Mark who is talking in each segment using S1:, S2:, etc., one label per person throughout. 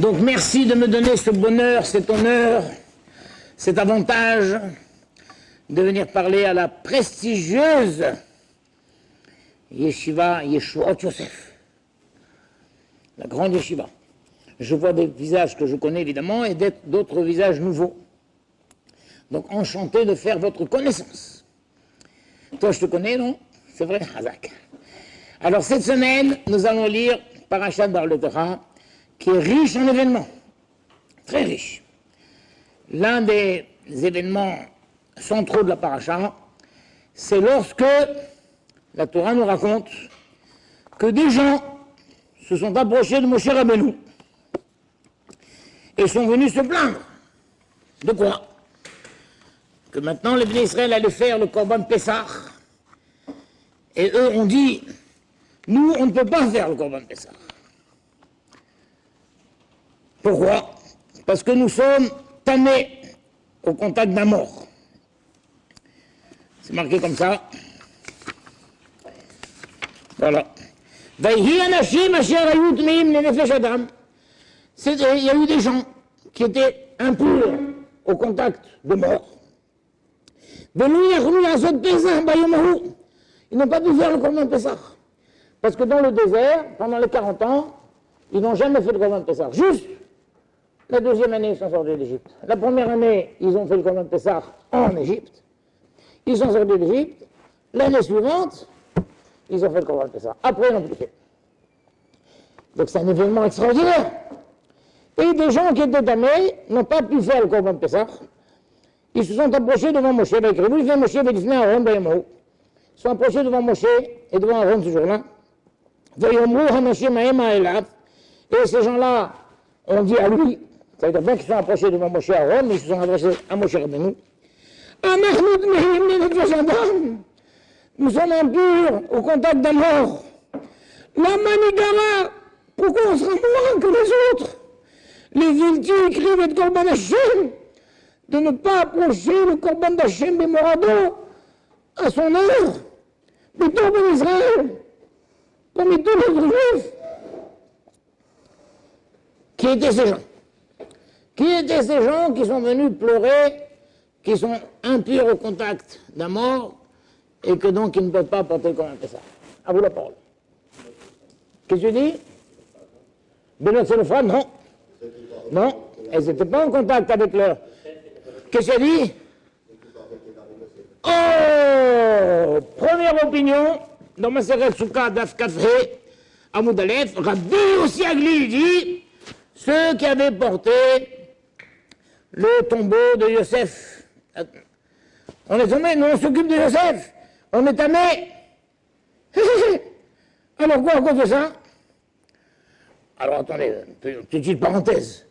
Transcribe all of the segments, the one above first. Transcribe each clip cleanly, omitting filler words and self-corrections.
S1: Donc merci de me donner ce bonheur, cet honneur, cet avantage de venir parler à la prestigieuse Yeshiva Yeshuot Yosef, la grande Yeshiva. Je vois des visages que je connais évidemment et d'autres visages nouveaux. Donc enchanté de faire votre connaissance. Toi je te connais, non? C'est vrai, Hazak. Alors cette semaine, nous allons lire Parashat Bar Torah, qui est riche en événements, très riche. L'un des événements centraux de la Parashat, c'est lorsque la Torah nous raconte que des gens se sont approchés de Moshe Rabbeinu et sont venus se plaindre. De quoi? Que maintenant les Bnei Israël allaient faire le Korban Pessah. Et eux ont dit, nous on ne peut pas faire le Korban Pessah. Pourquoi? Parce que nous sommes tamés au contact d'un mort. C'est marqué comme ça. Voilà. Il y a eu des gens qui étaient impurs au contact de mort. Ils n'ont pas pu faire le Korban Pessah. Parce que dans le désert, pendant les 40 ans, ils n'ont jamais fait le Korban Pessah. Juste la deuxième année, ils sont sortis d'Égypte. La première année, ils ont fait le Korban Pessah en Égypte. Ils sont sortis d'Égypte. L'année suivante, ils ont fait le Korban Pessah. Après, ils n'ont plus fait. Donc c'est un événement extraordinaire. Et des gens qui étaient damnés n'ont pas pu faire le Korban Pessah. Ils se sont approchés devant Moshe. Ils sont approchés devant Moshe et devant Aaron ce jour-là. Et ces gens-là ont dit à lui, ça veut dire bien qu'ils sont approchés devant Moshe et Aaron, mais ils se sont adressés à Moshe Rabbeinu. Nous sommes impurs au contact d'un mort. La manigara, pourquoi on sera moins que les autres? Les villes écrivent de Korban Hashem, de ne pas approcher le Korban d'Hashem Bémorado à son heure, plutôt en Israël, parmi tous les autres juifs. Qui étaient ces gens? Qui étaient ces gens qui sont venus pleurer, qui sont impurs au contact d'un mort, et que donc ils ne peuvent pas porter comme un ça? À vous la parole. Qu'est-ce que tu dis? Benoît Sélophane, non. Non, elles n'étaient pas en contact avec leur... Qu'est-ce que tu dis? Oh! Première opinion, dans ma Maseret Souka Daf Kafé, Amoud Aleph, Rabbi aussi Agli dit, ceux qui avaient porté le tombeau de Yosef. On est tombé, nous on s'occupe de Yosef. On est tamé. Alors quoi, à cause de ça? Alors attendez, petite parenthèse.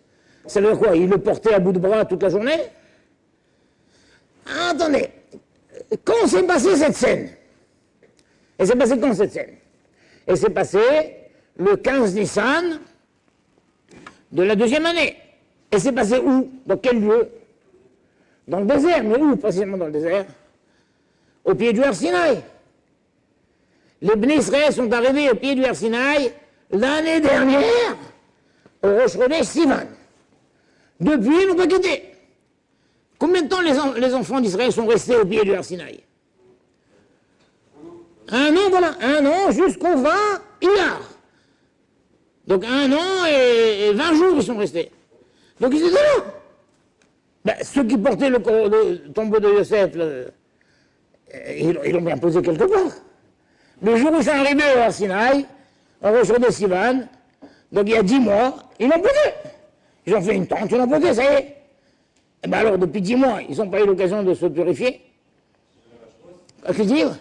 S1: Ça veut dire quoi? Il le portait à bout de bras toute la journée? Attendez, quand s'est passée cette scène? Et c'est passé quand cette scène? Et c'est passé le 15 Nissan de la deuxième année. Et c'est passé où? Dans quel lieu? Dans le désert. Mais où précisément dans le désert? Au pied du Har Sinaï. Les Bnei Israël sont arrivés au pied du Har Sinaï l'année dernière au Rosh Chodesh Sivan. Depuis, ils n'ont pas quitté. Combien de temps les enfants d'Israël sont restés au pied du Har Sinaï? Un an, voilà, un an jusqu'au 20 Iyar. Donc 1 an et 20 jours ils sont restés. Donc ils étaient là. Ben, ceux qui portaient le tombeau de Yosef, ils l'ont bien posé quelque part. Le jour où ils sont arrivés au Har Sinaï, au Rosh Chodesh Sivan, donc il y a 10 mois, ils l'ont posé. Ils ont fait une tente, ils l'ont posé, ça y est. Et bien alors, depuis 10 mois, ils n'ont pas eu l'occasion de se purifier. Qu'est-ce dire?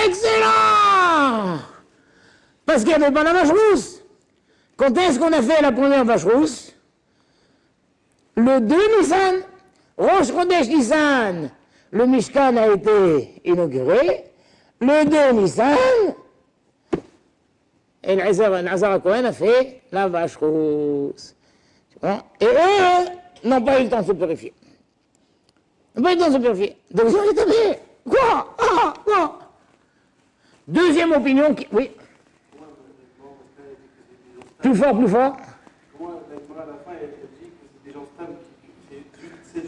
S1: Excellent! Parce qu'il n'y avait pas la vache rousse. Quand est-ce qu'on a fait la première vache rousse? Le 2 Nissan, Rosh Chodesh Nissan, le Mishkan a été inauguré. Le 2 Nissan, et Nazar Cohen a fait la vache rousse. Et eux n'ont pas eu le temps de se purifier. Ils n'ont pas eu le temps de se purifier. Donc ils ont été quoi? Ah, non. Deuxième opinion qui... Oui. Plus fort, plus fort.
S2: Comment la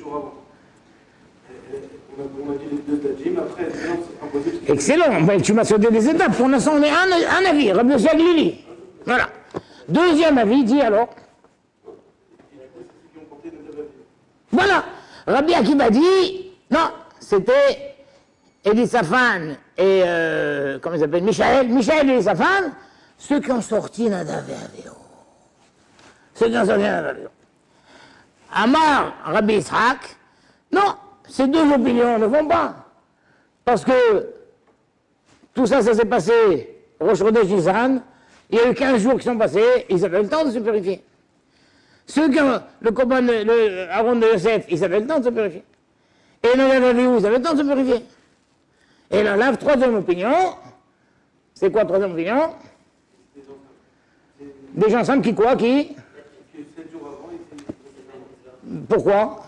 S2: jours avant. On a dit les deux dates, mais après, c'est impossible.
S1: Excellent, ben, tu m'as sauté des étapes. Pour l'instant, on est un avis, Rabbi Yossi Aglili. Voilà. Deuxième avis, dit alors. Voilà. Rabbi Akiva dit, non, c'était Elisaphan et, comment il s'appelle, Michaël et Elisaphan, ceux qui ont sorti Nadav et Avihu. Ceux qui ont sorti Nadav et Avihu. Amar, Rabbi Yitzhak, non, ces deux opinions ne vont pas. Parce que tout ça, ça s'est passé Rosh Chodesh Nisan, il y a eu 15 jours qui sont passés, ils avaient le temps de se purifier. Ceux qui ont le Aaron de Yosef, ils avaient le temps de se purifier. Et Nadav et Avihu, ils avaient le temps de se purifier. Et là, la troisième opinion, c'est quoi la troisième opinion? Des gens simples qui quoi, qui? Pourquoi?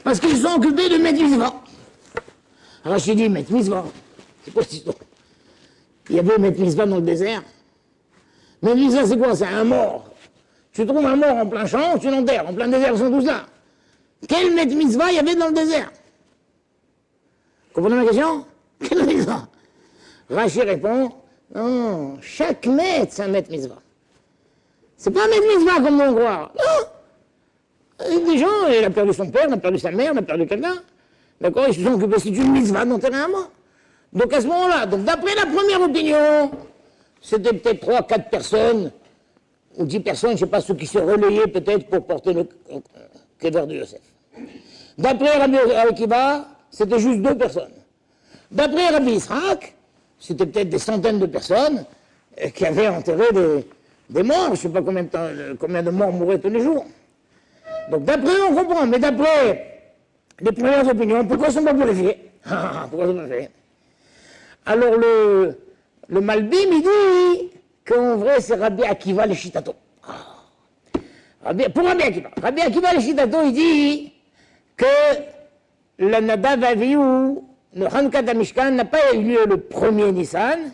S1: Parce qu'ils sont occupés de mettre Mitzvah. Rachid dit, mettre Mitzvah. C'est quoi cette histoire? Il y avait mettre Mitzvah dans le désert. Mettre Mitzvah, c'est quoi? C'est un mort. Tu trouves un mort en plein champ, tu l'enterres. En plein désert, ils sont tous là. Quel mettre Mitzvah il y avait dans le désert? Comprenez ma question? Quel Mitzvah? Rachid répond, non, chaque maître, c'est un maître Mitzvah. C'est pas un maître Mitzvah comme on croit. Non! Des gens, il a perdu son père, il a perdu sa mère, il a perdu quelqu'un. D'accord? Ils se sont occupés, c'est une mitzvah d'enterrer un mort. Donc à ce moment-là, d'après la première opinion, c'était peut-être 3, 4 personnes, ou 10 personnes, je ne sais pas, ceux qui se relayaient peut-être pour porter le kéver de Yosef. D'après Rabbi Akiva, c'était juste 2 personnes. D'après Rabbi Yitzhak, c'était peut-être des centaines de personnes qui avaient enterré des morts. Je ne sais pas combien de morts mouraient tous les jours. Donc d'après, on comprend, mais d'après les premières opinions, pourquoi ils ne sont pas purifiés? Pourquoi ils sont pas purifiés? Alors le Malbim, il dit qu'en vrai, c'est Rabbi Akiva le Shitato. Pour Rabbi Akiva. Rabbi Akiva le Shitato, il dit que le Nadav Avihu, le Hanoukat Mishkan, n'a pas eu lieu le 1er Nissan,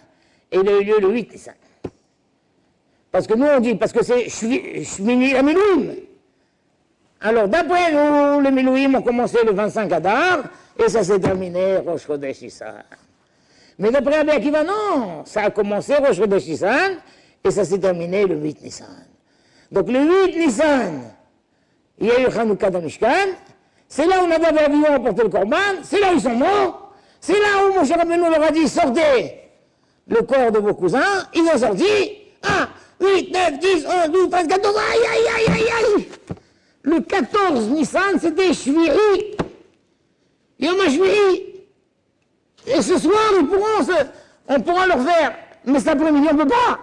S1: et il a eu lieu le 8 Nissan. Parce que nous, on dit, parce que c'est Shmini Amilouim. Alors, d'après nous, les Milouim ont commencé le 25 Adar, et ça s'est terminé Rosh Chodesh Nissan. Mais d'après Rabbi Akiva, non, ça a commencé Rosh Chodesh Nissan, et ça s'est terminé le 8 Nissan. Donc, le 8 Nissan, il y a eu Hanoukat Mishkan, c'est là où Nadav et Avihu ont porté le Korban, c'est là où ils sont morts, c'est là où Moshe Rabbeinu leur a dit, sortez le corps de vos cousins, ils ont sorti, 1, 8, 9, 10, 11, 12, 13, 14, aïe, aïe, aïe, aïe, aïe. Le 14 Nissan, c'était Shvi'i. Yom HaShvi'i. Et ce soir, on pourra leur faire. Mais cet après-midi, on ne peut pas.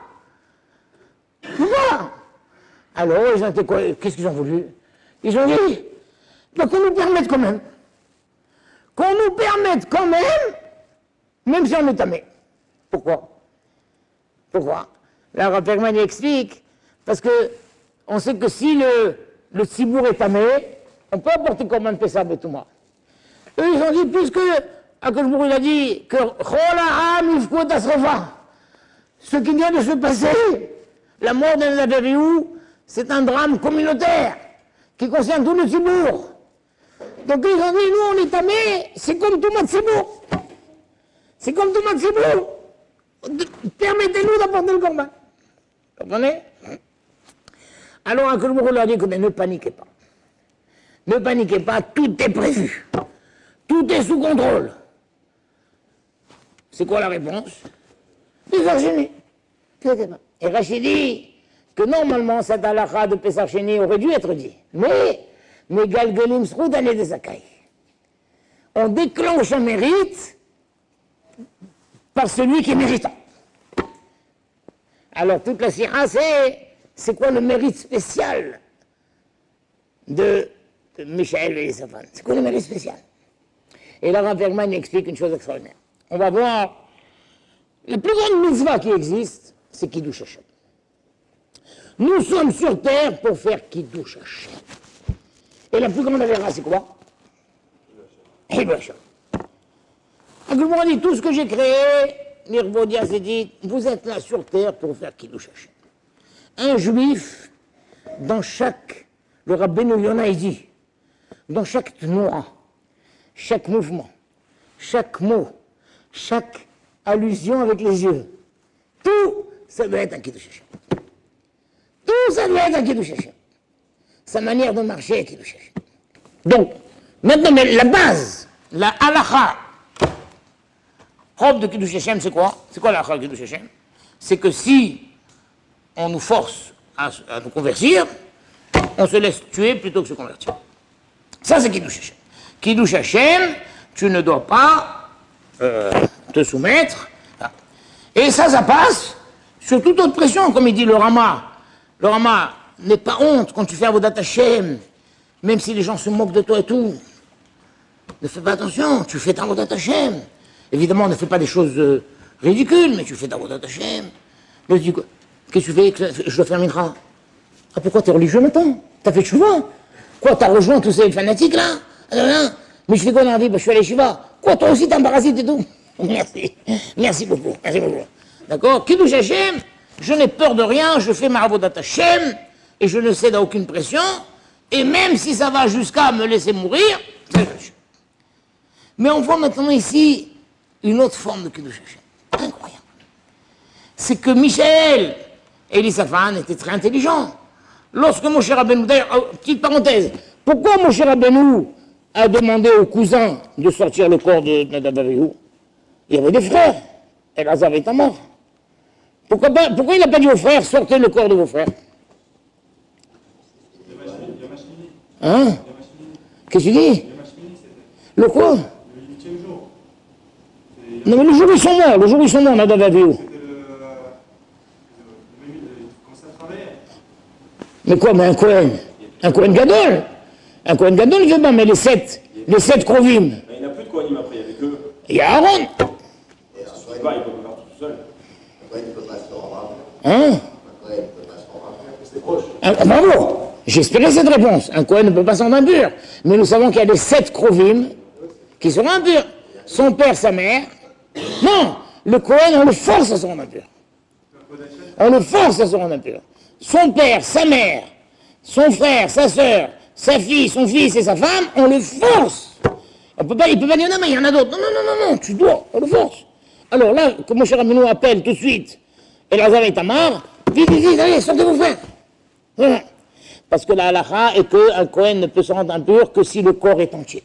S1: On peut pas. Alors, ils ont été quoi? Qu'est-ce qu'ils ont voulu? Ils ont dit, bah, qu'on nous permette quand même. Qu'on nous permette quand même si on est tamé. Pourquoi? Là, Rav Bergman explique, parce que on sait que si le Tzibour est tamé, on peut apporter Korban Pessah Betouma. Eux, ils ont dit, puisque Akadosh Baruch Hu a dit que Chol ha'am yifkod asrefa, ce qui vient de se passer, la mort de Nadav et Avihu, c'est un drame communautaire qui concerne tout le Tzibour. Donc ils ont dit, nous on est tamé, c'est comme tout Tzibour. C'est comme tout Tzibour. Permettez-nous d'apporter le Korban. Vous comprenez? Alors, Akadosh Baruch Hu leur dit, écoutez, ne paniquez pas. Ne paniquez pas, tout est prévu. Tout est sous contrôle. C'est quoi la réponse? Les Archénis. Et Rachid dit que normalement, cette halakha de Pessah Sheni aurait dû être dit. Mais Galgalim Sroud Ané des Zakai. On déclenche un mérite par celui qui est méritant. Alors, toute la sira, c'est quoi le mérite spécial de Michaël et Elisaphan? C'est quoi le mérite spécial? Et là, Rav Bergman explique une chose extraordinaire. On va voir, la plus grande mitzvah qui existe, c'est Kiddush Hashem. Nous sommes sur terre pour faire Kiddush Hashem. Et la plus grande avéra, c'est quoi? Kiddush Hashem. Donc, on dit tout ce que j'ai créé, Nirvodia s'est dit, vous êtes là sur terre pour faire Kiddush Hashem. Un juif, dans chaque Le Rabbeinu Yonah, il dit, dans chaque tnoua, chaque mouvement, chaque mot, chaque allusion avec les yeux, tout, ça doit être un Kiddush Hashem. Tout, ça doit être un Kiddush Hashem. Sa manière de marcher est Kiddush Hashem. Donc, maintenant, mais la base, la halakha, propre de Kiddush Hashem, c'est quoi? C'est quoi la halakha de Kiddush Hashem? C'est que si on nous force à nous convertir, on se laisse tuer plutôt que se convertir. Ça, c'est Kiddush Hashem. Kiddush Hashem, tu ne dois pas te soumettre. Et ça passe sur toute autre pression, comme il dit le Rama. Le Rama, n'aie pas honte quand tu fais Avodat Hashem, même si les gens se moquent de toi et tout. Ne fais pas attention, tu fais ta Avodat Hashem. Évidemment, ne fais pas des choses ridicules, mais tu fais ta Avodat Hashem. Je dis, qu'est-ce que tu fais? Je dois faire Mincha. Ah, pourquoi t'es religieux maintenant? T'as fait Tchouva? Quoi, t'as rejoint tous ces fanatiques là? Mais je fais quoi dans la vie? Je suis allé Shiva. Quoi, toi aussi t'es un parasite et tout? Merci. Merci beaucoup. Merci beaucoup. D'accord? Kiddush Hashem, je n'ai peur de rien, je fais ma Avodat Hashem, et je ne cède à aucune pression, et même si ça va jusqu'à me laisser mourir, c'est Hashem. Mais on voit maintenant ici une autre forme de Kiddush Hashem. Incroyable. C'est que Michel et Elisaphan étaient très intelligents. Lorsque Moshe Rabbeinu, d'ailleurs, petite parenthèse, pourquoi Moshe Rabbeinu a demandé aux cousins de sortir le corps de Nadav Avihu? Il y avait des frères, Elazar et Tamar. Pourquoi il n'a pas dit aux frères, sortez le corps de vos frères? Hein? Qu'est-ce que tu dis? Le quoi? Le 8e jour. Non mais le jour où ils sont morts, Nadav Avihu. Mais quoi, mais un Kohen Gadol? Un Kohen Gadol, il veut pas, mais les sept Krovim.
S3: Il n'y en a plus de Kohanim après, il y avait que...
S1: Il y a Aaron.
S3: Il peut pas, il peut pas faire tout seul.
S4: Il ne peut pas se rendre.
S1: Hein?
S4: Il ne peut pas se rendre.
S2: C'est proche.
S1: Bravo. J'espérais cette réponse. Un Kohen ne peut pas s'en impur. Mais nous savons qu'il y a les 7 Krovim qui seront impurs. Son père, sa mère. Non, le Kohen, on le force à se rendre impur. On le force à se rendre impur. Son père, sa mère, son frère, sa sœur, sa fille, son fils et sa femme, on le force. Il ne peut pas dire non, mais il y en a d'autres. Non, tu dois, on le force. Alors là, comme Moshe Rabbeinu appelle tout de suite Elazar et Tamar, vite, allez, sortez vos frères. Voilà. Parce que la halakha est qu'un Kohen ne peut se rendre impur que si le corps est entier.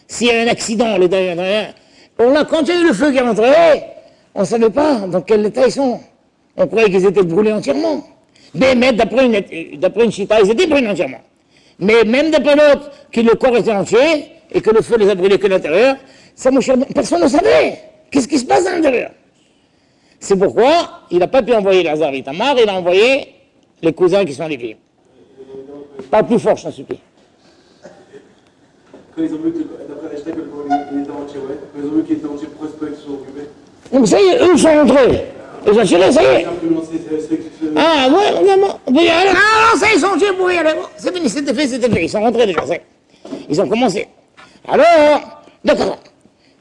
S1: S'il y a un accident, quand il y a eu le feu qui est rentré, on ne savait pas dans quel état ils sont. On croyait qu'ils étaient brûlés entièrement. Mais d'après une chita, ils étaient brûlés entièrement. Mais même d'après l'autre, que le corps était entier et que le feu les a brûlés que l'intérieur, ça, personne ne savait. Qu'est-ce qui se passe à l'intérieur? C'est pourquoi il n'a pas pu envoyer Elazar et Tamar, il a envoyé les cousins qui sont les filles. Pas plus fort, je t'en supplie.
S2: Quand ils ont vu que, d'après Rechta, que le corps était entier, ouais. Quand ils ont vu qu'il était entier, pourquoi ils se sont occupés?
S1: Non, mais ça y est, eux sont rentrés. Ils ont tiré, ça y est. Ah, ouais, vraiment. Non, ça y est, ils sont entiers pour y aller. C'est fini, c'était fait. Ils sont rentrés déjà, ça y est. Ils ont commencé. Alors, d'accord.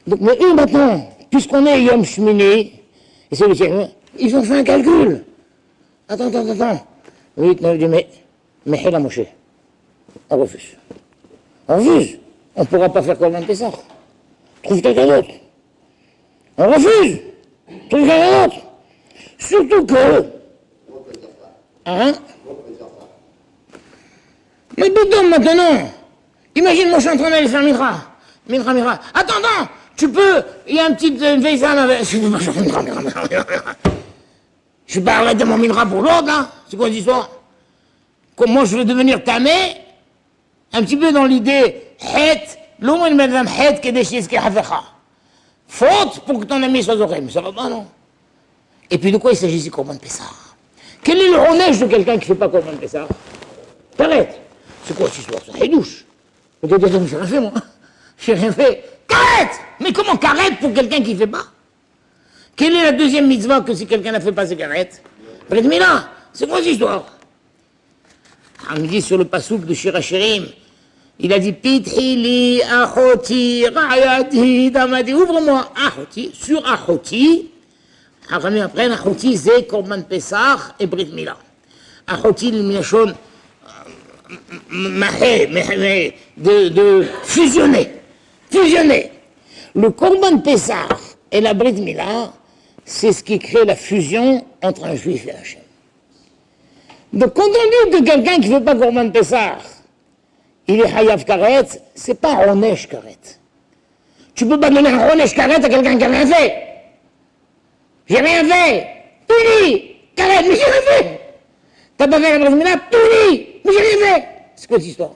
S1: Donc, mais eux, maintenant, puisqu'on est Yom Shmini, et c'est le tien, ils ont fait un calcul. Attends. Oui, on dit, mais Hela Moshe, on refuse. On refuse. On ne pourra pas faire Korban Pessah. Trouve quelqu'un d'autre. On refuse. Trouve quelqu'un d'autre. Surtout que... Hein? Mais bidon maintenant. Imagine, moi je suis en train d'aller faire Mincha. Attends, tu peux... Il y a une vieille femme avec... Je parle de mon Mincha pour l'autre, là. C'est quoi cette histoire? Comment je veux devenir tamé? Un petit peu dans l'idée... Faute pour que ton ami soit zoré. Mais ça va pas, non? Et puis de quoi il s'agit ici, Korban Pessah? Quel est le honnête de quelqu'un qui ne fait pas Korban Pessah? T'arrêtes. C'est quoi cette histoire? Ça douche. Je te dis, j'ai rien fait, moi. J'ai rien fait. Carrête! Mais comment carrête pour quelqu'un qui ne fait pas? Quelle est la deuxième mitzvah que si quelqu'un n'a fait pas, c'est carrête? Brit Mila. C'est quoi cette histoire? On me dit sur le passouk de Shir HaShirim, il a dit, Pithili, Achoti, Rayati, Damadi, ouvre-moi, Achoti, sur Achoti. Après, Achoti, c'est Korban Pessah et Brit Mila. Achoti, l'illumination, de fusionner. Fusionner. Le Korban Pessah et la Brit Mila, c'est ce qui crée la fusion entre un juif et un Hachem. Donc quand on dit que quelqu'un qui ne fait pas Korban Pessah, il est Hayav Karet, c'est pas Ronesh Karet. Tu ne peux pas donner un Ronesh Karet à quelqu'un qui n'a rien fait. J'ai rien fait. Puni. Karet, mais j'ai rien fait. T'as pas fait la Brit Mila, puni. Mais j'ai rien fait. C'est quoi cette histoire?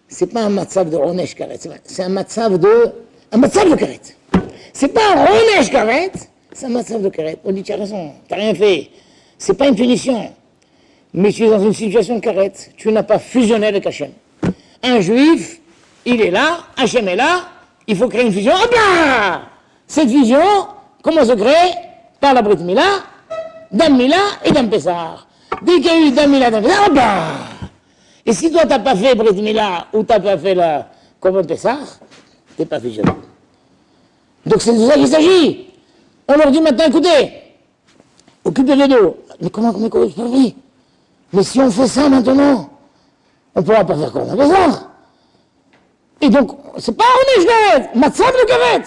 S1: C'est pas un matzav de Ronesh Karet, c'est un matzav de Karet. C'est pas un Ronesh Karet, c'est un matzav de Karet. On dit, tu as raison, tu n'as rien fait. C'est pas une punition. Mais tu es dans une situation de Karet. Tu n'as pas fusionné avec Hachem. Un juif, il est là, Hachem est là, il faut créer une fusion. Hop là! Cette fusion, comment se crée? Par la Brit Mila, Dam Mila et Dam Pessah. Dès qu'il y a eu Dam Mila, Dam Pessah, hop là! Et si toi, tu n'as pas fait Brit Mila ou tu n'as pas fait la Korban Pessah, tu n'es pas fusionné. Donc c'est de ça qu'il s'agit. On leur dit maintenant, écoutez, occupez-les d'eux. Mais comment je peux faire? Mais si on fait ça maintenant, on ne pourra pas faire Korban Pessah. Et donc, c'est pas un Karet, Matzav de Karet.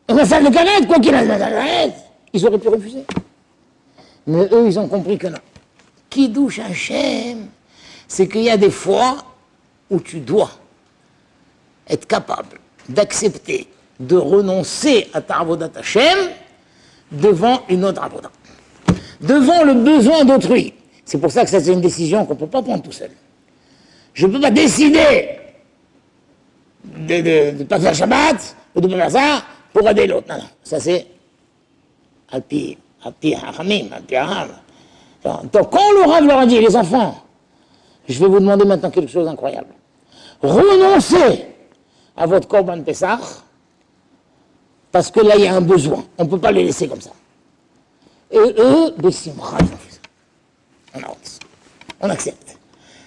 S1: Un Matzav de Karet, quoi qu'il en ait, ils auraient pu refuser. Mais eux, ils ont compris que non. Kiddush Hashem, c'est qu'il y a des fois où tu dois être capable d'accepter de renoncer à ta avodat Hashem devant une autre avodat, devant le besoin d'autrui. C'est pour ça que ça, c'est une décision qu'on ne peut pas prendre tout seul. Je ne peux pas décider de ne pas faire Shabbat ou de ne pas faire ça pour aider l'autre. Non, non, ça c'est Alpi Hachamim, Alpi Hacham. Donc quand le Rav leur a dit, les enfants, je vais vous demander maintenant quelque chose d'incroyable. Renoncez à votre Korban Pessah, parce que là, il y a un besoin. On ne peut pas les laisser comme ça. Et eux, des simra, ils ont fait ça. On accepte.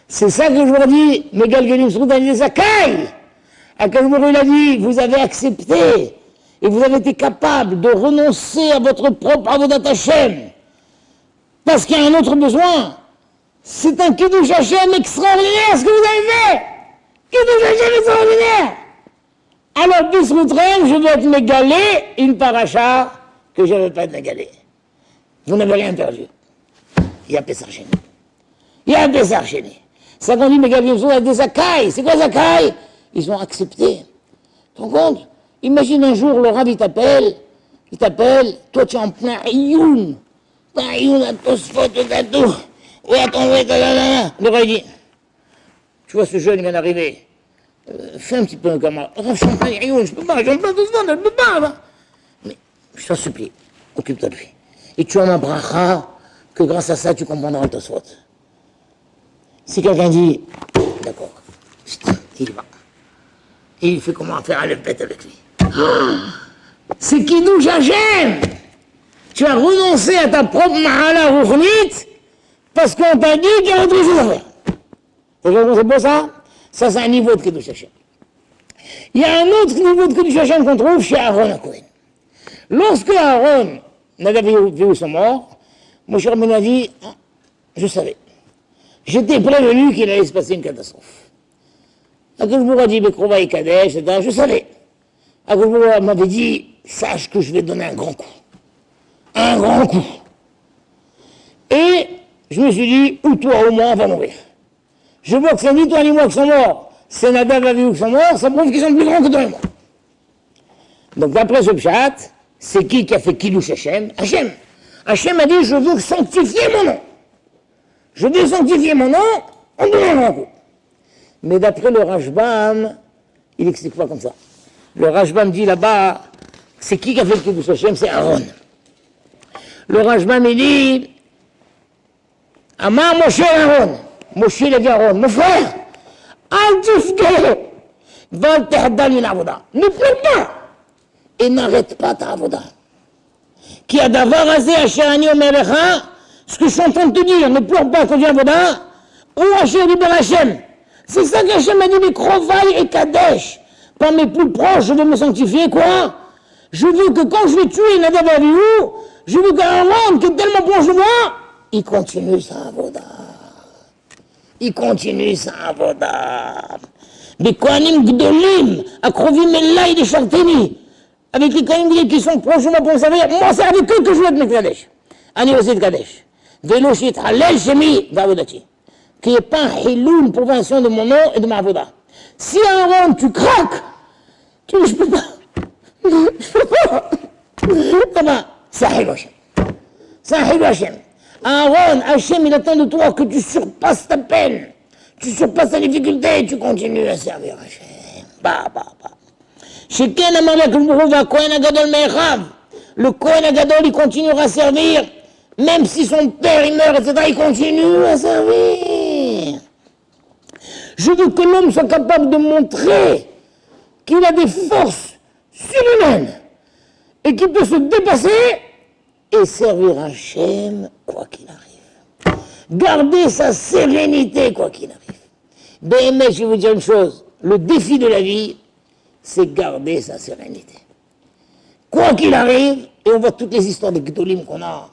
S1: C'est ça que je leur dis, Megal Gelim Sroudan Zakai. À quel moment il a dit, vous avez accepté, et vous avez été capable de renoncer à votre propre avodat Hashem, parce qu'il y a un autre besoin. C'est un Kiddush Hashem extraordinaire, ce que vous avez fait. Kiddush Hashem extraordinaire. Alors, Bisroutrem, je vais être mégalé, une paracha que je ne vais pas être mégalé. Vous n'avez rien perdu. Il y a Pessah Sheni. Il y a Pessah Sheni. Ça qu'on dit mégalé, il y a des Zakai. C'est quoi Zakai? Ils ont accepté. Tu te rends compte? Imagine un jour, le Rav, il t'appelle, toi tu es en plein Ayoun. Ayoun, à Tosfot, au gâteau. Oui, attends, oui, le Rav, il dit, tu vois, ce jeune, il vient d'arriver. Fais un petit peu un camarade. Rav, je suis en plein Ayoun, je peux pas, j'en plein Tosfot, je peux pas, là. Mais, je t'en supplie, occupe-toi de lui. Et tu as ma bracha, que grâce à ça, tu comprendras le Tosfot. Si quelqu'un dit, d'accord, il va. Et il fait comment faire un lepet avec lui. C'est Kiddush Hashem. Tu as renoncé à ta propre mahala roukhnit parce qu'on t'a dit qu'il y a autre chose à faire. C'est pour ça? Ça, c'est un niveau de Kiddush Hashem. Il y a un autre niveau de Kiddush Hashem qu'on trouve chez Aaron à Cohen. Lorsque Aaron, Nadav et Abihu sont morts, Moshe Rabbeinu a dit, je savais. J'étais prévenu qu'il allait se passer une catastrophe. Akadosh Baruch Hu a dit, Bekrova et Kadesh, etc. Je savais. Akadosh Baruch Hu m'avait dit, sache que je vais donner un grand coup. Un grand coup. Et je me suis dit, ou toi ou moi, on va mourir. Je vois que c'est ni toi ni moi qui sont morts. C'est Nadav et Abihu qui sont morts, ça prouve qu'ils sont plus grands que toi et moi. Donc d'après ce pshat, c'est qui a fait Kiddush Hashem? Hashem. Hashem a dit, je veux sanctifier mon nom. Je veux sanctifier mon nom, on donne un grand coup. Mais d'après le Rashbam, il n'explique pas comme ça. Le Rashbam dit là-bas, c'est qui a fait le Kiddush Hashem? C'est Aaron. Le Rashbam, il dit, Amar Moshe Aaron. Moshe, il a dit Aaron, mon frère, al tifke, val tehdal min avoda. Ne pleure pas et n'arrête pas ta avoda. Qui a davar azé asher ani omerecha, ce que je suis en train de te dire, ne pleure pas quand tu avoda, ou asher liber Hashem. C'est ça qu'Hachem a dit, mais Krovaï et Kadesh. Par mes plus proches, je veux me sanctifier, quoi? Je veux que quand je vais tuer Nadav et Abihu, je veux qu'Aaron, qui est tellement proche de moi, il continue sa avoda. il continue sa avoda. Les Kohanim Gdolim, Akrovim Elai de Charteni, avec les Kohanim qui sont proches de moi pour me servir, moi c'est avec eux que je vais être Mekadesh. Ani Osid Kadesh. Veloshit Halel Shemi Vavodati. Qui n'est pas un hiloul, une provention de mon nom et de ma avoda. Si Aaron, tu craques, tu dis je peux pas. Je peux pas. Eh ben, c'est un Hilo Hashem. C'est un Hilo Hashem. Aaron, Hashem, il attend de toi que tu surpasses ta peine. Tu surpasses ta difficulté et tu continues à servir Hashem. Bah. Sheken Amalek va Kohen Agadol Mechav. Le Kohen Agadol, il continuera à servir. Même si son père il meurt, etc., il continue à servir. Je veux que l'homme soit capable de montrer qu'il a des forces surhumaines et qu'il peut se dépasser et servir Hachem quoi qu'il arrive. Garder sa sérénité quoi qu'il arrive. Mais je vais vous dire une chose, le défi de la vie, c'est garder sa sérénité. Quoi qu'il arrive, et on voit toutes les histoires de Gdolim qu'on a,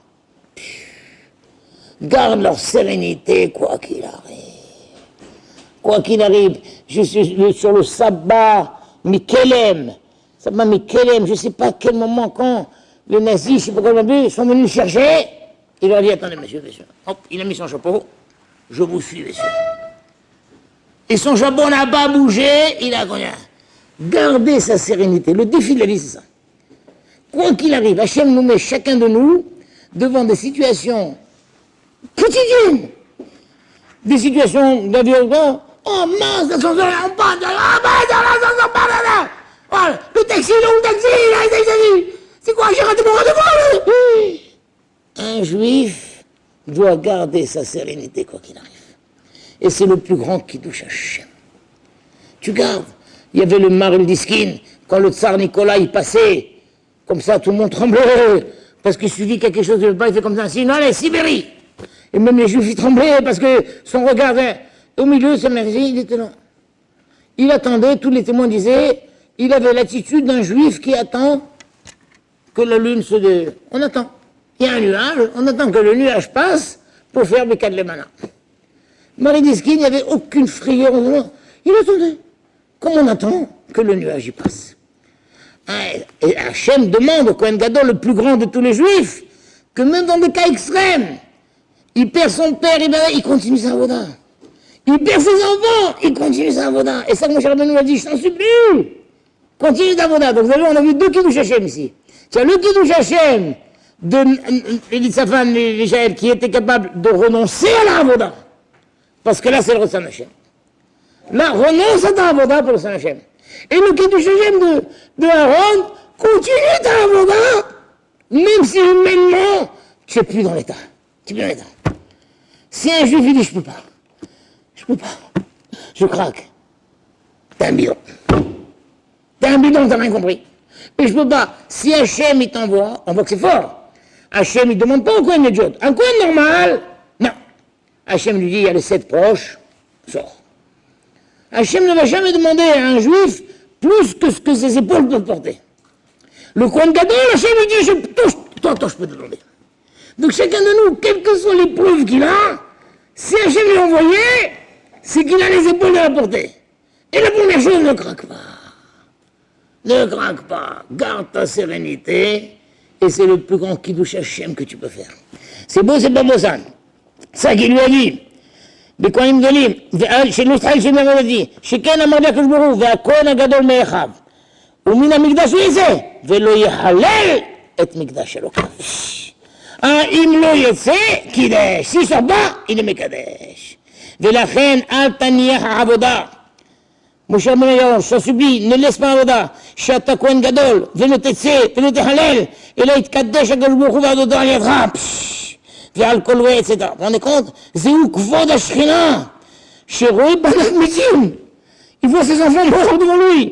S1: gardent leur sérénité quoi qu'il arrive. Quoi qu'il arrive, je suis sur le sabbat Mikelem, je ne sais pas à quel moment, quand les nazis, je ne sais pas comment ils sont venus le chercher, il leur a dit, attendez monsieur, hop, il a mis son chapeau, je vous suis monsieur. Et son chapeau n'a pas bougé, il a combien? Garder sa sérénité, le défi de la vie c'est ça. Quoi qu'il arrive, Hachem nous met chacun de nous devant des situations quotidiennes, des situations d'avion, oh mince, l'ascenseur est en panne, le taxi, le taxi, c'est quoi, j'ai raté mon rendez-vous. Un juif doit garder sa sérénité quoi qu'il arrive. Et c'est le plus grand qui touche Hachem. Tu gardes. Il y avait le Maril Diskin, quand le tsar Nicolas y passait, comme ça tout le monde tremblait, parce qu'il suivit quelque chose de le pas, il fait comme ça, sinon allez, Sibérie. Et même les juifs, ils tremblaient, parce que son regard, au milieu, ce merci, il était là. Il attendait, tous les témoins disaient, il avait l'attitude d'un juif qui attend que la lune se... On attend. Il y a un nuage, on attend que le nuage passe pour faire Bekad Lemana. Maril Diskin, il n'y avait aucune frayeur, il attendait. Comme on attend que le nuage y passe. Et Hachem demande au Kohen Gadol, le plus grand de tous les juifs, que même dans des cas extrêmes, il perd son père, il continue sa avoda. Il perd ses enfants, il continue sa avoda. Et ça que mon cher nous a dit, je t'en supplie, continue ta avoda. Donc vous avez vu, on a vu deux Kiddush Hachem ici. Tiens, le Kiddush Hachem de Safan Michael qui était capable de renoncer à la avoda. Parce que là, c'est le Rossan Hachem. Là, renonce à ta avoda pour le Saint Hachem. Et le Kiddush Hachem de Aaron, continue ta avoda, même si humainement, tu n'es plus dans l'état. Tu es plus dans l'état. Si un juif il dit, je peux pas, je craque. T'es un bidon, t'as rien compris. Et je peux pas. Si Hachem il t'envoie, on voit que c'est fort. Hachem il demande pas au Kohen Hedjot. Un Kohen normal, non. Hachem lui dit, il y a les 7 proches, sort. Hachem ne va jamais demander à un juif plus que ce que ses épaules peuvent porter. Le Kohen Gadol, Hachem lui dit, toi, je peux te demander. Donc chacun de nous, quelles que soient les preuves qu'il a, si Hachem lui a envoyé, c'est qu'il a les épaules à la porter. Et la première chose, ne craque pas. Ne craque pas. Garde ta sérénité, et c'est le plus grand Kiddush Hachem que tu peux faire. C'est beau, c'est pas beau ça. Ça qu'il lui a dit. בכהנים גדולים, שנוסחי של מרדתי, שכן אמר לקדוש ברוך הוא, והכהן הגדול מאחיו, ומן המקדש הוא יצא, ולא יחלל את מקדש אלוקיו. אם לא יצא, קידש, סוף בא, הנה מקדש. ולכן אל תניח העבודה. משה בן je supplie, ne laisse pas עבודה, שאתה כהן גדול, ולא תצא, ולא תחלל, אלא יתקדש הקדוש ברוך הוא ועבודתו על ידך. ועל כל רוע, etc. Vous vous rendez compte? זהו כבוד השכינה, שרואה בנת מתים. Il voit ses enfants morts devant lui.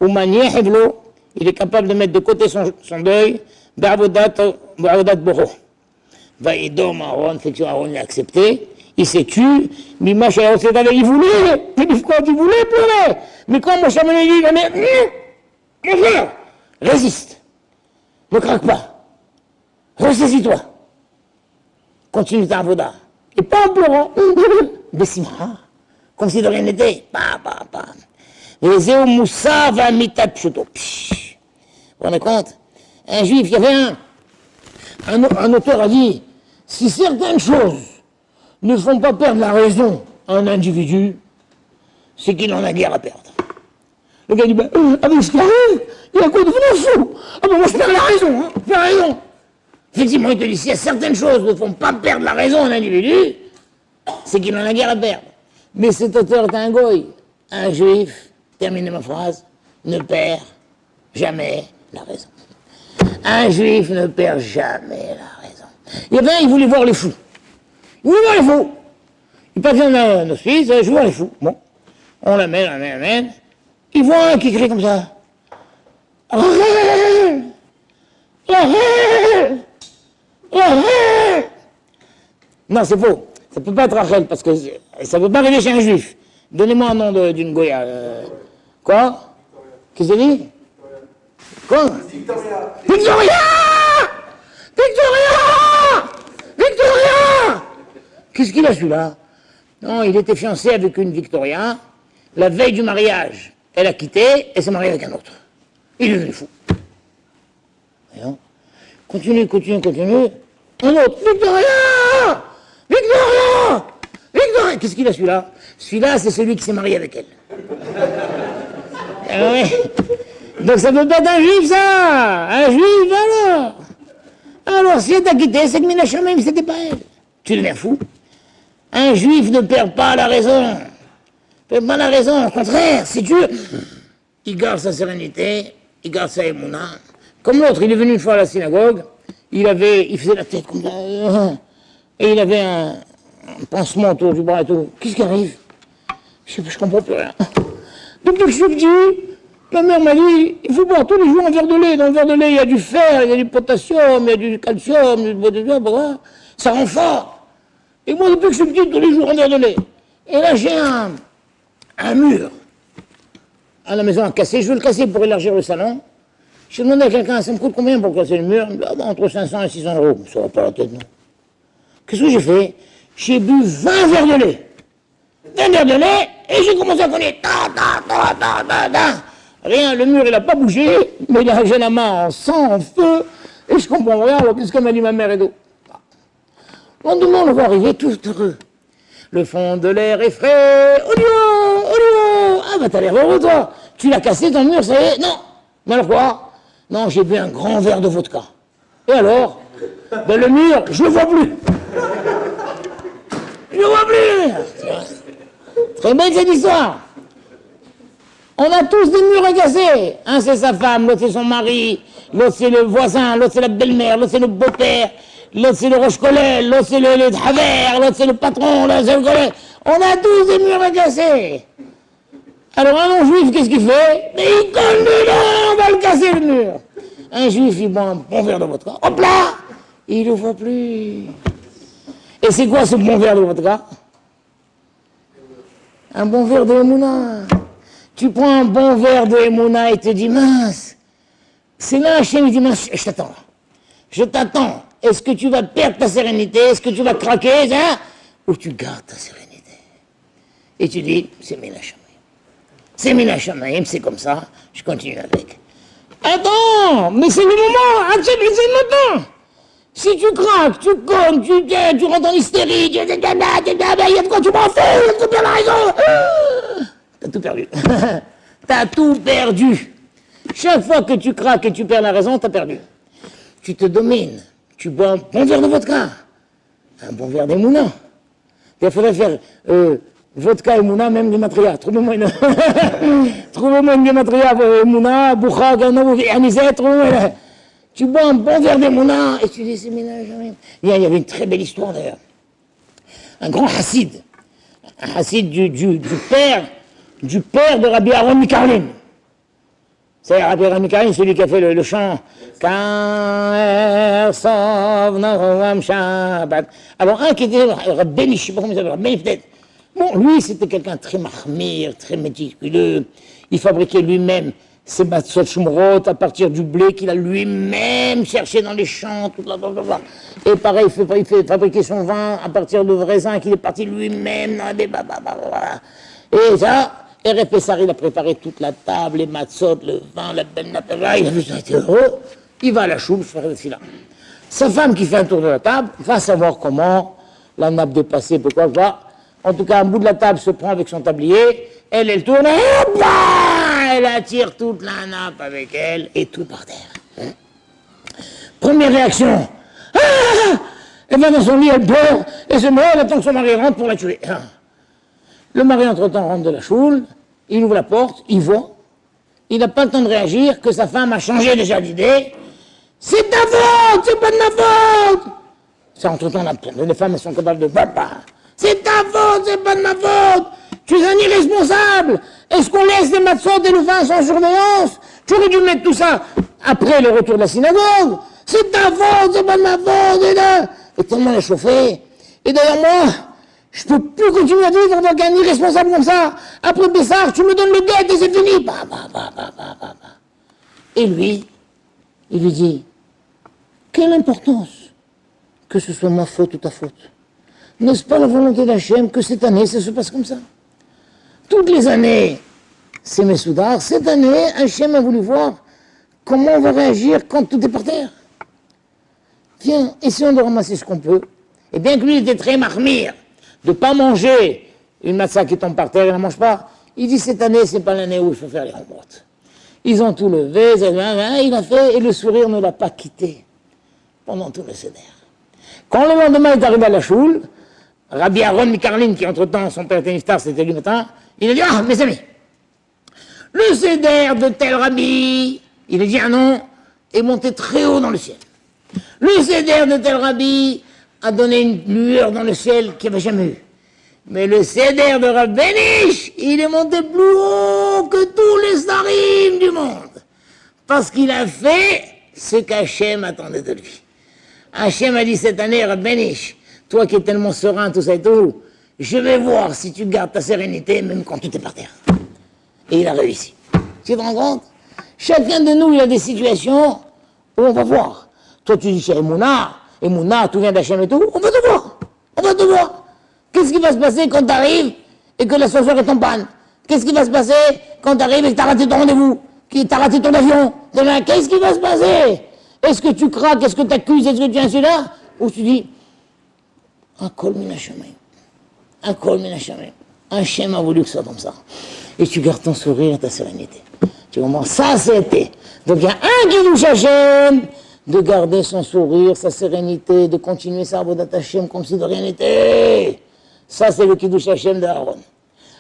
S1: ומניח לו, il est capable de mettre de côté son deuil, בעבודת בורו. וידום אהרון, effectivement Aaron l'a accepté, il s'est tué, mais Moshe il voulait, il voulait pleurer. Mais quand Moshe me dit, mon frère, résiste, ne craque pas, ressaisis-toi. Continue ta avoda. et pas en pleurant. Bessimcha, comme si de rien n'était. Les Moussa va mitat pshuto. Vous vous rendez compte? Un juif, il y avait un auteur a dit, si certaines choses ne font pas perdre la raison à un individu, c'est qu'il en a guère à perdre. Le gars dit, mais ce qui arrive, il y a quoi de devenir fou? Ah ben moi je perds la raison, hein, je perds la raison. Effectivement, il te dit, si certaines choses ne font pas perdre la raison à un individu, c'est qu'il en a guère à perdre. Mais cet auteur est un goy, un juif, terminez ma phrase, ne perd jamais la raison. Un juif ne perd jamais la raison. Et bien, il voulait voir les fous. Il voulait voir les fous. Il passe dans un hospice, je vois les fous. Bon, on l'amène. Il voit un qui crie comme ça. Rahel! Rahel! Rahel! Non, c'est faux. Ça ne peut pas être Rachel, parce que ça ne peut pas arriver chez un juif. Donnez-moi un nom d'une Goya. Quoi? Qu'est-ce que c'est dit? Quoi? Victoria! Victoria! Victoria! Victoria! Qu'est-ce qu'il a celui-là? Non, il était fiancé avec une Victoria. La veille du mariage, elle a quitté et s'est mariée avec un autre. Il est devenu fou. Voyons. Continue. Un autre. Victoria! Victoria! Victoria! Qu'est-ce qu'il a celui-là? Celui-là, c'est celui qui s'est marié avec elle. Ah ouais. Donc ça peut pas être un juif, ça! Un juif, alors! Alors, si elle t'a quitté, c'est que Mina Shamaim, c'était pas elle. Tu deviens fou. Un juif ne perd pas la raison. Ne perd pas la raison. Au contraire, si tu... Il garde sa sérénité, il garde sa émouna. Comme l'autre, il est venu une fois à la synagogue, il faisait la tête comme ça, et il avait un pansement autour du bras et tout. Qu'est-ce qui arrive? Je comprends plus rien. Depuis que je suis petit, ma mère m'a dit, il faut boire tous les jours un verre de lait. Dans le verre de lait, il y a du fer, il y a du potassium, il y a du calcium, du potassium, ça rend fort. Et moi, depuis que je suis petit, tous les jours un verre de lait. Et là, j'ai un mur à la maison à casser. Je veux le casser pour élargir le salon. Je demandé à quelqu'un, ça me coûte combien pour casser le mur? Il me dit, entre 500 et 600 euros. Ça va pas la tête, non? Qu'est-ce que j'ai fait? J'ai bu 20 verres de lait. 20 verres de lait, et j'ai commencé à cogner. Rien, le mur, il n'a pas bougé, mais j'ai la main en sang, en feu, et je comprends rien. Alors, qu'est-ce que m'a dit ma mère et tout? Le lendemain, on va arriver tous heureux. Le fond de l'air est frais. Olio! Ah, bah, t'as l'air heureux, toi. Tu l'as cassé, ton mur, ça y est? Non. Mais alors quoi? Non, j'ai bu un grand verre de vodka. Et alors? Ben, le mur, je le vois plus. Je le vois plus. Très belle cette histoire. On a tous des murs à casser. Un, c'est sa femme, l'autre, c'est son mari, l'autre, c'est le voisin, l'autre, c'est la belle-mère, l'autre, c'est le beau-père, l'autre, c'est le roche-collet, l'autre, c'est le travers, l'autre, c'est le patron, l'autre, c'est le collègue. On a tous des murs à casser. Alors, un non-juif, qu'est-ce qu'il fait? Mais il colle dedans, on va le casser, le mur. Un juif, il boit un bon verre de vodka. Hop là! Il ne le voit plus. Et c'est quoi ce bon verre de vodka? Un bon verre de Emouna. Tu prends un bon verre de Emouna et te dis, mince, c'est là, Hachem, il dit, mince, je t'attends. Est-ce que tu vas perdre ta sérénité? Est-ce que tu vas craquer, hein? Ou tu gardes ta sérénité? Et tu dis, c'est Mina Shamaim. C'est Mina Shamaim, c'est comme ça, je continue avec. Attends, mais c'est le moment, Hachem, c'est maintenant. Si tu craques, tu cognes, tu rentres en hystérie, il y a de quoi tu m'en fous, tu perds la raison. T'as tout perdu. T'as tout perdu. Chaque fois que tu craques et tu perds la raison, t'as perdu. Tu te domines. Tu bois un bon verre de vodka. Un bon verre d'Emouna. Il faudrait faire vodka Emouna, même Gematria. Trouvez-moi une... Trouvez-moi une Gematria, Emouna, Boucha, Gano, Anizet, trouvez-moi... Tu bois un bon verre d'Emouna et tu dis c'est ménage. Il y avait une très belle histoire d'ailleurs. Un grand chassid. Un chassid du père de Rabbi Aaron Mikarlin. C'est Rabbi Aaron Mikarlin, celui qui a fait le chant. Alors un qui était Rabbi, je sais pas comment il s'appelle, Rabbi peut-être. Bon, lui c'était quelqu'un très mahmir, très méticuleux. Il fabriquait lui-même c'est Matzot Shumrot à partir du blé qu'il a lui-même cherché dans les champs, tout blablabla. Et pareil, il fait fabriquer son vin à partir de raisins qu'il est parti lui-même dans des blablabla. Et ça, Erev Pessah, il a préparé toute la table, les matzot, le vin, la belle napera, il a été heureux, il va à la choule faire le filat. Sa femme qui fait un tour de la table va savoir comment la nappe dépassée, pourquoi pas. En tout cas, un bout de la table se prend avec son tablier, elle tourne, et hop là, elle attire toute la nappe avec elle et tout par terre. Première réaction, elle va dans son lit, elle pleure, et se met, elle attend que son mari rentre pour la tuer. Le mari, entre-temps, rentre de la choule, il ouvre la porte, il voit, il n'a pas le temps de réagir, que sa femme a changé déjà d'idée. C'est ta faute, c'est pas de ma faute. Ça, entre-temps, les femmes, elles sont capables de papa. C'est ta faute, c'est pas de ma faute. Tu es un irresponsable. Est-ce qu'on laisse les matzot et le vin sans surveillance? Tu aurais dû mettre tout ça après le retour de la synagogue. C'est ta faute, c'est pas de ma faute. Et tellement elle est chauffée. Et d'ailleurs, moi, je peux plus continuer à vivre avec un irresponsable comme ça. Après Pessah, tu me donnes le guet et c'est fini. Et lui, il lui dit, quelle importance que ce soit ma faute ou ta faute. N'est-ce pas la volonté d'Hachem que cette année, ça se passe comme ça? Toutes les années, c'est Messoudar. Cette année, Hachem a voulu voir comment on va réagir quand tout est par terre. Viens, essayons de ramasser ce qu'on peut. Et bien que lui était très marmire de ne pas manger une matzah qui tombe par terre, il ne la mange pas. Il dit, cette année, c'est pas l'année où il faut faire les rembourtes. Ils ont tout levé, il a fait, et le sourire ne l'a pas quitté pendant tout le Seder. Quand le lendemain est arrivé à la choule, Rabbi Aaron Mikarlin, qui entre-temps, son père était niftar, c'était lui matin, il a dit, ah, mes amis, le Seder de tel Rabbi, il a dit un nom, est monté très haut dans le ciel. Le Seder de tel Rabbi a donné une lueur dans le ciel qu'il n'y avait jamais eu. Mais le Seder de Rav Benish, il est monté plus haut que tous les sarim du monde. Parce qu'il a fait ce qu'Hachem attendait de lui. Hachem a dit cette année, Rav Benish, toi qui es tellement serein, tout ça et tout, je vais voir si tu gardes ta sérénité même quand tout est par terre. Et il a réussi. Tu te rends compte? Chacun de nous, il a des situations où on va voir. Toi, tu dis chez Emouna, tout vient d'Hachem et tout, on va te voir. On va te voir. Qu'est-ce qui va se passer quand tu arrives et que l'ascenseur est en panne? Qu'est-ce qui va se passer quand tu arrives et que tu as raté ton rendez-vous? Que tu as raté ton avion? Qu'est-ce qui va se passer? Est-ce que tu craques? Est-ce que tu accuses? Est-ce que tu es ainsi là? Ou tu dis, un kol min hashamayim. Un kol min hashamayim. Hachem a voulu que ce soit comme ça. Et tu gardes ton sourire et ta sérénité. Tu comprends? Ça, c'était. Donc il y a un qui nous Hachem de garder son sourire, sa sérénité, de continuer sa avodat Hachem comme si de rien n'était. Ça, c'est le Kiddush Hashem d'Aaron.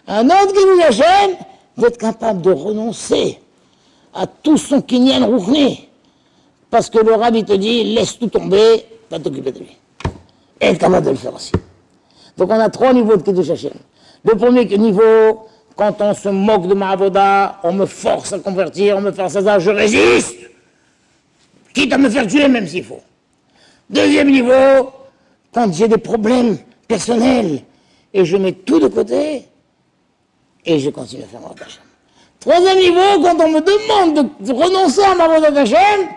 S1: Un autre Kiddush Hashem, d'être capable de renoncer à tout son kinyan roufné. Parce que le rabbi te dit, laisse tout tomber, va t'occuper de lui. Et être capable de le faire aussi. Donc on a 3 niveaux de Kiddush Hashem. Le premier niveau, quand on se moque de ma avoda, on me force à convertir, on me force à ça, je résiste. Quitte à me faire tuer même s'il faut. Deuxième niveau, quand j'ai des problèmes personnels, et je mets tout de côté, et je continue à faire ma Hashem. Troisième niveau, quand on me demande de renoncer à ma Avodat Hashem,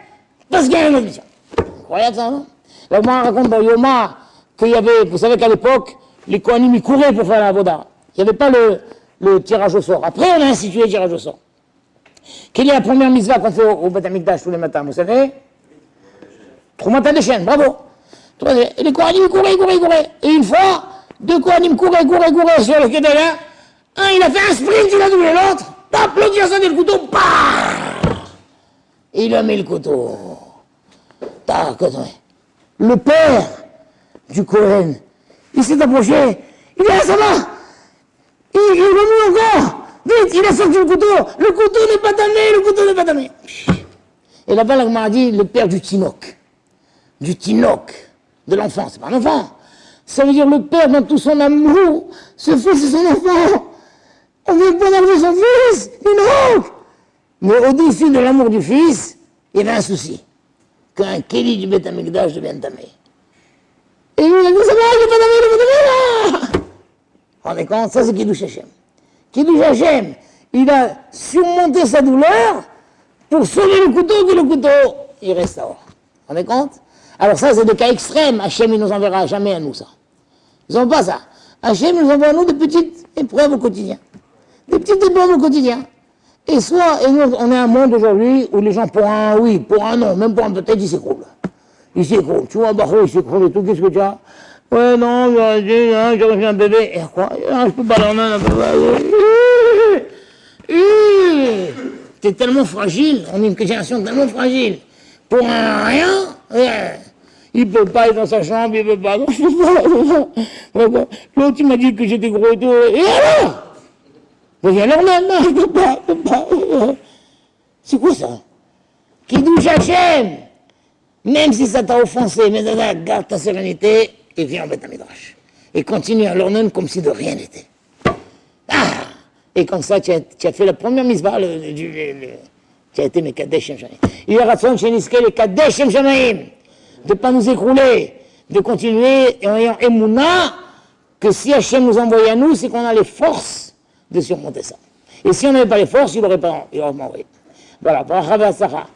S1: parce qu'il y a une autre mission. Incroyable ça, non? Là, on raconte dans Yoma qu'il y avait, vous savez qu'à l'époque, les Kohanim, ils couraient pour faire la Avodah. Il n'y avait pas le tirage au sort. Après, on a institué le tirage au sort. Quelle est la première mitzvah qu'on fait au Beth Amikdash tous les matins, vous savez? Troumat HaDeshen, bravo. Et les Kohanim, ils couraient. Et une fois, 2 Kohanim couraient sur le Kedela. Un, il a fait un sprint, il a doublé l'autre. Paf, l'autre, il a sorti le couteau. Paf. Et il a mis le couteau. Tac, le père du Kohen, il s'est approché. Il dit, ah, ça va. Il l'a mis encore. Vite, il a sorti le couteau. Le couteau n'est pas tamé, Et là-bas, la Gemara dit, le père du Tinok, de l'enfant. C'est pas un enfant. Ça veut dire le père, dans tout son amour, ce fils c'est son enfant. On vient pas d'enlever son fils, il manque. Mais au-dessus de l'amour du fils, il y avait un souci. Qu'un Kéli du Beth Amikdash devienne tamé. Et lui, il a dit, ça va, il n'est pas tamé, là. Vous rendez compte? Ça, c'est Kiddush Hashem. Kiddush Hashem, il a surmonté sa douleur pour sauver le couteau, que le couteau, il reste dehors. Vous vous rendez compte? Alors ça, c'est des cas extrêmes. Hachem, il nous enverra jamais à nous, ça. Ils n'ont pas ça. Hachem nous envoie à nous des petites épreuves au quotidien. Des petites épreuves au quotidien. Et nous, on est un monde aujourd'hui où les gens, pour un oui, pour un non, même pour un peut-être, ils s'écroulent. Ils s'écroulent. Tu vois, un barreau, il s'écroule et tout. Qu'est-ce que tu as? Ouais, non, j'ai reçu un bébé. Et quoi? Je peux pas l'en un T'es tellement fragile. On est une génération tellement fragile. Pour un rien, il peut pas être dans sa chambre, il peut pas. L'autre, il m'a dit que j'étais gros et tout. Et alors? Alors non, je peux pas. C'est quoi ça? Qui douche Hachem? Même si ça t'a offensé, mais garde ta sérénité et viens en Beth Midrash. Et continue à l'ornon comme si de rien n'était. Et comme ça, tu as fait la première misbah, tu as été mes Kadesh Shem Shamaim. Il y a ratson chez Niske, les Kadesh Shem Shamaim, de ne pas nous écrouler, de continuer en ayant Emouna, que si Hachem nous envoie à nous, c'est qu'on a les forces de surmonter ça. Et si on n'avait pas les forces, il n'aurait pas envoyé. Voilà, Bracha V'Atzlacha.